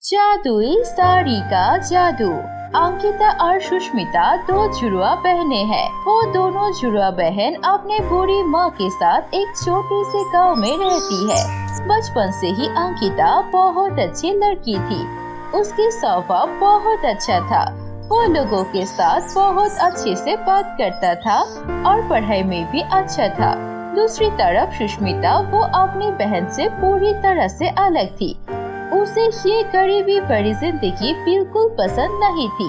जादुई साड़ी का जादू। अंकिता और सुष्मिता दो जुड़वा बहनें हैं। वो दोनों जुड़वा बहन अपने बूढ़ी माँ के साथ एक छोटे से गांव में रहती है। बचपन से ही अंकिता बहुत अच्छी लड़की थी। उसकी स्वभाव बहुत अच्छा था। वो लोगों के साथ बहुत अच्छे से बात करता था और पढ़ाई में भी अच्छा था। दूसरी तरफ सुष्मिता वो अपनी बहन से पूरी तरह से अलग थी। उसे ये गरीबी भरी जिंदगी बिल्कुल पसंद नहीं थी।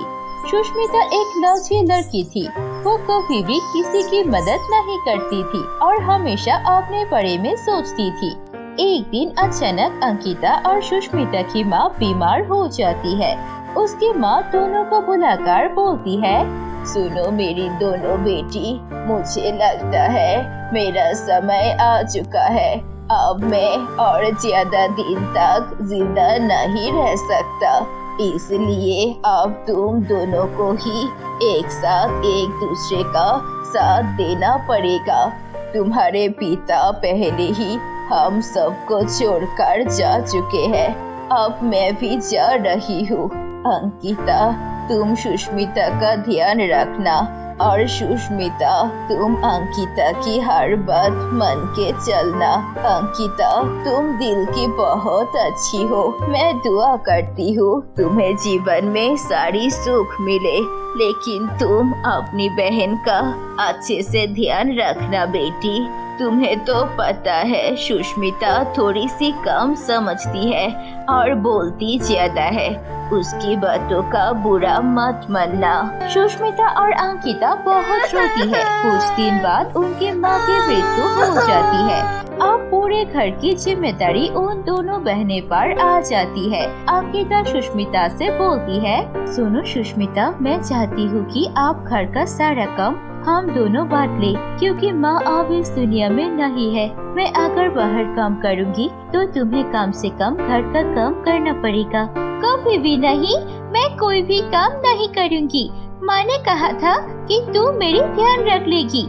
सुष्मिता एक लालची लड़की थी। वो कभी भी किसी की मदद नहीं करती थी और हमेशा अपने बारे में सोचती थी। एक दिन अचानक अंकिता और सुष्मिता की माँ बीमार हो जाती है। उसकी माँ दोनों को बुलाकर बोलती है, सुनो मेरी दोनों बेटी, मुझे लगता है मेरा समय आ चुका है। अब मैं और ज्यादा दिन तक जिंदा नहीं रह सकता, इसलिए अब तुम दोनों को ही एक साथ एक दूसरे का साथ देना पड़ेगा। तुम्हारे पिता पहले ही हम सबको छोड़कर जा चुके हैं। अब मैं भी जा रही हूँ। अंकिता, तुम सुष्मिता का ध्यान रखना और सुष्मिता, तुम अंकिता की हर बात मान के चलना। अंकिता, तुम दिल की बहुत अच्छी हो। मैं दुआ करती हूँ तुम्हें जीवन में सारी सुख मिले, लेकिन तुम अपनी बहन का अच्छे से ध्यान रखना बेटी। तुम्हें तो पता है सुष्मिता थोड़ी सी कम समझती है और बोलती ज्यादा है। उसकी बातों का बुरा मत मानना। सुष्मिता और अंकिता बहुत रोती है। कुछ दिन बाद उनकी माँ की मृत्यु हो जाती है। अब पूरे घर की जिम्मेदारी उन दोनों बहनें पर आ जाती है। अंकिता सुष्मिता से बोलती है, सुनो सुष्मिता, मैं चाहती हूँ कि आप घर का सारा काम हम दोनों बांट ले, क्योंकि माँ अब इस दुनिया में नहीं है। मैं अगर बाहर काम करूँगी तो तुम्हें कम से कम घर का काम करना पड़ेगा। कभी भी नहीं, मैं कोई भी काम नहीं करूँगी। माँ ने कहा था कि तू मेरी ध्यान रख लेगी।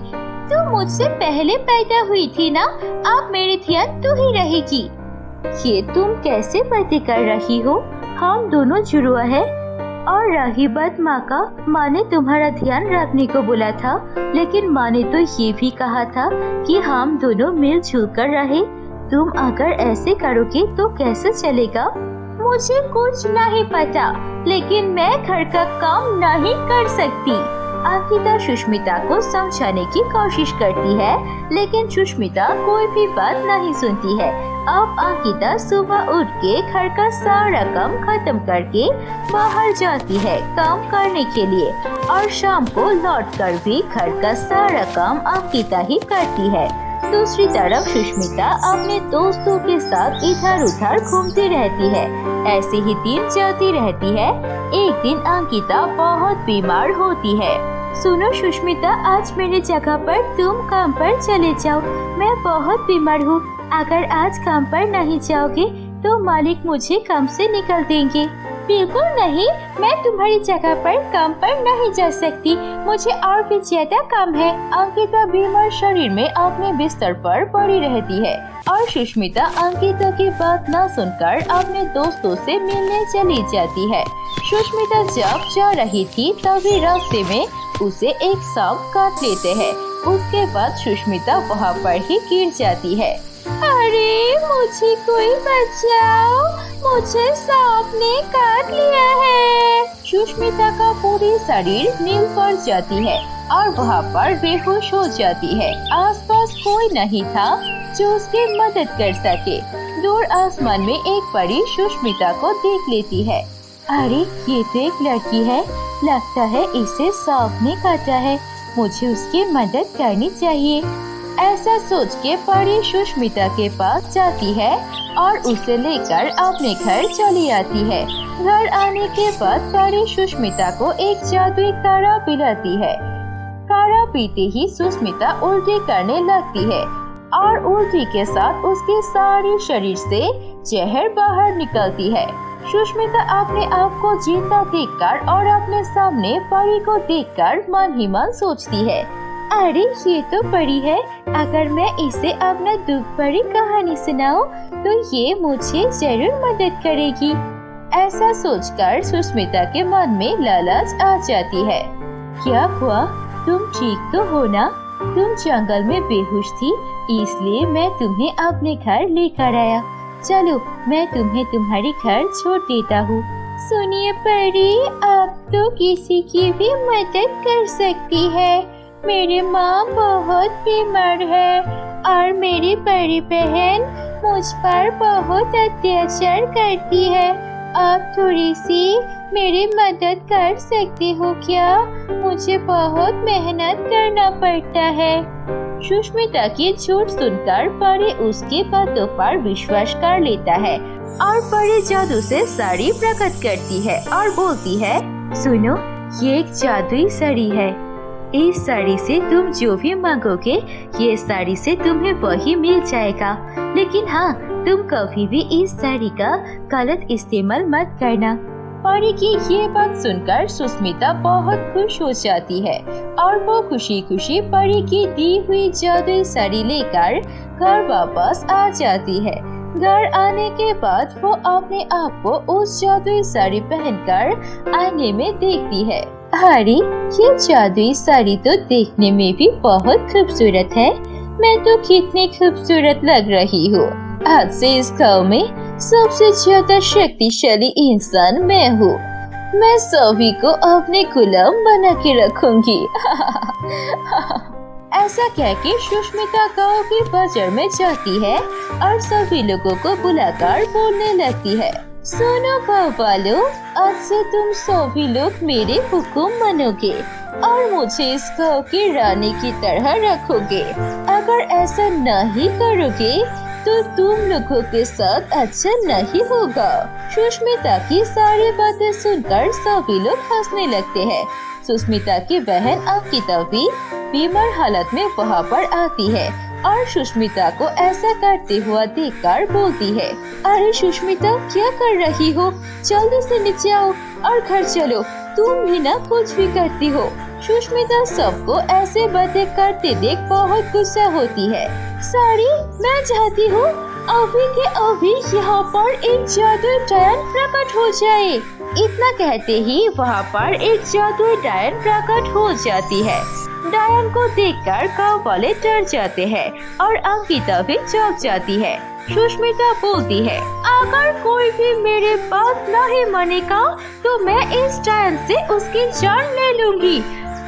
तू मुझसे पहले पैदा हुई थी ना, अब मेरी ध्यान तू ही रहेगी। ये तुम कैसे बातें कर रही हो? हम दोनों जुड़वा है। और रही बात माँ का, माँ ने तुम्हारा ध्यान रखने को बोला था, लेकिन माँ ने तो ये भी कहा था कि हम दोनों मिलजुल कर रहे। तुम अगर ऐसे करोगे तो कैसे चलेगा? मुझे कुछ नहीं पता, लेकिन मैं घर का काम नहीं कर सकती। अंकिता सुष्मिता को समझाने की कोशिश करती है, लेकिन सुष्मिता कोई भी बात नहीं सुनती है। अब अंकिता सुबह उठ के घर का सारा काम खत्म करके बाहर जाती है काम करने के लिए, और शाम को लौटकर भी घर का सारा काम अंकिता ही करती है। दूसरी तरफ सुष्मिता अपने दोस्तों के साथ इधर उधर घूमती रहती है। ऐसे ही दिन जाती रहती है। एक दिन अंकिता बहुत बीमार होती है। सुनो सुष्मिता, आज मेरे जगह पर तुम काम पर चले जाओ। मैं बहुत बीमार हूँ। अगर आज काम पर नहीं जाओगे तो मालिक मुझे काम से निकाल देंगे। बिल्कुल नहीं, मैं तुम्हारी जगह पर काम पर नहीं जा सकती। मुझे और भी ज्यादा काम है। अंकिता बीमार शरीर में अपने बिस्तर पर पड़ी रहती है और सुष्मिता अंकिता की बात न सुनकर अपने दोस्तों से मिलने चली जाती है। सुष्मिता जब जा रही थी तभी रास्ते में उसे एक सांप काट लेते हैं। उसके बाद सुष्मिता वहाँ पर ही गिर जाती है। अरे मुझे कोई बचाओ, मुझे सांप ने काट लिया है। सुष्मिता का पूरी शरीर नील पड़ जाती है और वहाँ पर बेहोश हो जाती है। आसपास कोई नहीं था जो उसकी मदद कर सके। दूर आसमान में एक परी सुष्मिता को देख लेती है। अरे ये तो एक लड़की है, लगता है इसे सांप ने काटा है। मुझे उसकी मदद करनी चाहिए। ऐसा सोच के परी सुष्मिता के पास जाती है और उसे लेकर अपने घर चली आती है। घर आने के बाद परी सुष्मिता को एक जादुई काढ़ा पिलाती है। काढ़ा पीते ही सुष्मिता उल्टी करने लगती है और उल्टी के साथ उसके सारे शरीर से जहर बाहर निकलती है। सुष्मिता अपने आप को जिंदा देखकर और अपने सामने परी को देखकर मन ही मन सोचती है, अरे ये तो परी है। अगर मैं इसे अपना दुख भरी कहानी सुनाऊं तो ये मुझे जरूर मदद करेगी। ऐसा सोचकर सुष्मिता के मन में लालच आ जाती है। क्या हुआ, तुम ठीक तो हो ना? तुम जंगल में बेहोश थी, इसलिए मैं तुम्हें अपने घर लेकर आया। चलो मैं तुम्हें तुम्हारे घर छोड़ देता हूँ। सुनिए परी, आप तो किसी की भी मदद कर सकती है। मेरी माँ बहुत बीमार है और मेरी बड़ी बहन मुझ पर बहुत अत्याचार करती है। आप थोड़ी सी मेरी मदद कर सकती हो क्या? मुझे बहुत मेहनत करना पड़ता है। सुष्मिता की झूठ सुनकर परी उसकी बातों पर विश्वास कर लेता है और परी जादू से साड़ी प्रकट करती है और बोलती है, सुनो, ये एक जादुई साड़ी है। इस साड़ी से तुम जो भी मांगोगे, ये साड़ी से तुम्हें वही मिल जाएगा। लेकिन हाँ, तुम कभी भी इस साड़ी का गलत इस्तेमाल मत करना। परी की ये बात सुनकर सुष्मिता बहुत खुश हो जाती है और वो खुशी खुशी परी की दी हुई जादुई साड़ी लेकर घर वापस आ जाती है। घर आने के बाद वो अपने आप को उस जादुई साड़ी पहनकर आईने में देखती है। अरे, ये जादुई साड़ी तो देखने में भी बहुत खूबसूरत है। मैं तो कितनी खूबसूरत लग रही हूँ। आज से इस गाँव में सबसे ज्यादा शक्तिशाली इंसान मैं हूँ। मैं सभी को अपने गुलाम बना के रखूंगी। ऐसा कह के सुष्मिता गाँव के बाजार में जाती है और सभी लोगों को बुलाकर बोलने लगती है, सुनो गाँव वालों, आज से तुम सभी लोग मेरे हुक्म मानोगे और मुझे इस गाँव की रानी की तरह रखोगे। अगर ऐसा नहीं करोगे तो तुम लोगों के साथ अच्छा नहीं होगा। सुष्मिता की सारी बातें सुनकर सभी लोग हंसने लगते हैं। सुष्मिता की बहन अंकिता भी बीमार हालत में वहाँ पर आती है और सुष्मिता को ऐसा करते हुआ देखकर बोलती है, अरे सुष्मिता, क्या कर रही हो? जल्दी से नीचे आओ और घर चलो, तुम भी ना कुछ भी करती हो। सुष्मिता सबको ऐसे बातें करते देख बहुत गुस्सा होती है। सारी, मैं चाहती हूँ अभी के अभी यहाँ पर एक जादुई डायन प्रकट हो जाए। इतना कहते ही वहाँ पर एक जादुई डायन प्रकट हो जाती है। डायन को देखकर गाँव वाले डर जाते हैं और अंकिता भी चौंक जाती है। सुष्मिता बोलती है, अगर कोई भी मेरे बात नहीं मानेगा तो मैं इस डायन से उसकी जान ले लूंगी।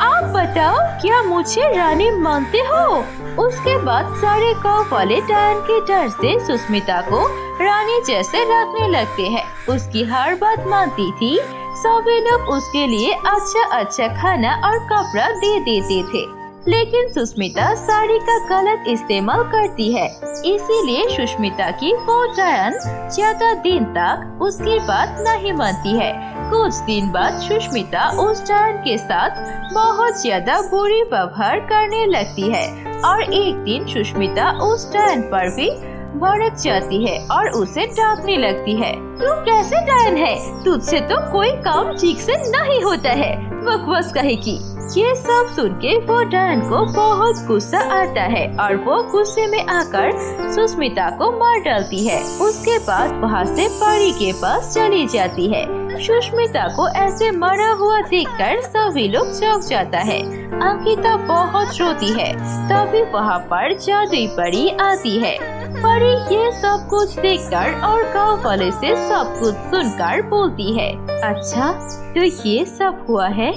आप बताओ, क्या मुझे रानी मानते हो? उसके बाद सारे गाँव वाले डायन के डर से सुष्मिता को रानी जैसे रखने लगते हैं। उसकी हर बात मानती थी। सभी लोग उसके लिए अच्छा खाना और कपड़ा दे देते थे, लेकिन सुष्मिता साड़ी का गलत इस्तेमाल करती है। इसीलिए सुष्मिता की वो डायन ज्यादा दिन तक उसकी बात नहीं मानती है। कुछ दिन बाद सुष्मिता उस डायन के साथ बहुत ज्यादा बुरी व्यवहार करने लगती है और एक दिन सुष्मिता उस डायन पर भी भड़क जाती है और उसे डांटने लगती है, तू कैसे डायन है? तुझसे तो कोई काम ठीक से नहीं होता है, बकवास कहेगी। ये सब सुन के वो डायन को बहुत गुस्सा आता है और वो गुस्से में आकर सुष्मिता को मार डालती है। उसके बाद वहाँ से परी के पास चली जाती है। सुष्मिता को ऐसे मरा हुआ देखकर सभी लोग चौंक जाता है। अंकिता बहुत रोती है। तभी वहाँ पर जादुई परी आती है। परी ये सब कुछ देखकर और गाँव वाले से सब कुछ सुनकर बोलती है, अच्छा तो ये सब हुआ है?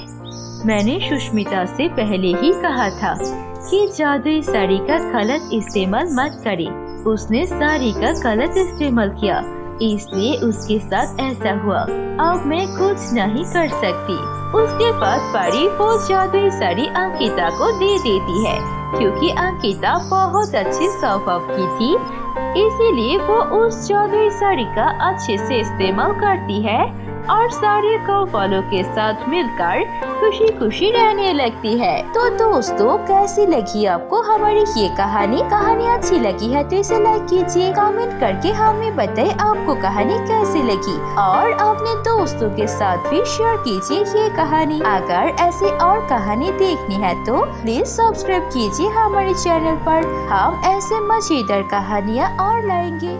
मैंने सुष्मिता से पहले ही कहा था कि जादुई साड़ी का गलत इस्तेमाल मत करे। उसने साड़ी का गलत इस्तेमाल किया, इसलिए उसके साथ ऐसा हुआ। अब मैं कुछ नहीं कर सकती। उसके बाद परी वो जादुई साड़ी अंकिता को दे देती है। क्योंकि अंकिता बहुत अच्छे स्वभाव की थी, इसीलिए वो उस जादुई साड़ी का अच्छे से इस्तेमाल करती है और सारे गाँव वालों के साथ मिलकर खुशी खुशी रहने लगती है। तो दोस्तों, कैसी लगी आपको हमारी ये कहानी? अच्छी लगी है तो इसे लाइक कीजिए, कमेंट करके हमें बताइए आपको कहानी कैसी लगी और अपने दोस्तों के साथ भी शेयर कीजिए ये कहानी। अगर ऐसी और कहानी देखनी है तो प्लीज सब्सक्राइब कीजिए हमारे चैनल पर। हम ऐसे मजेदार कहानियाँ और लाएंगे।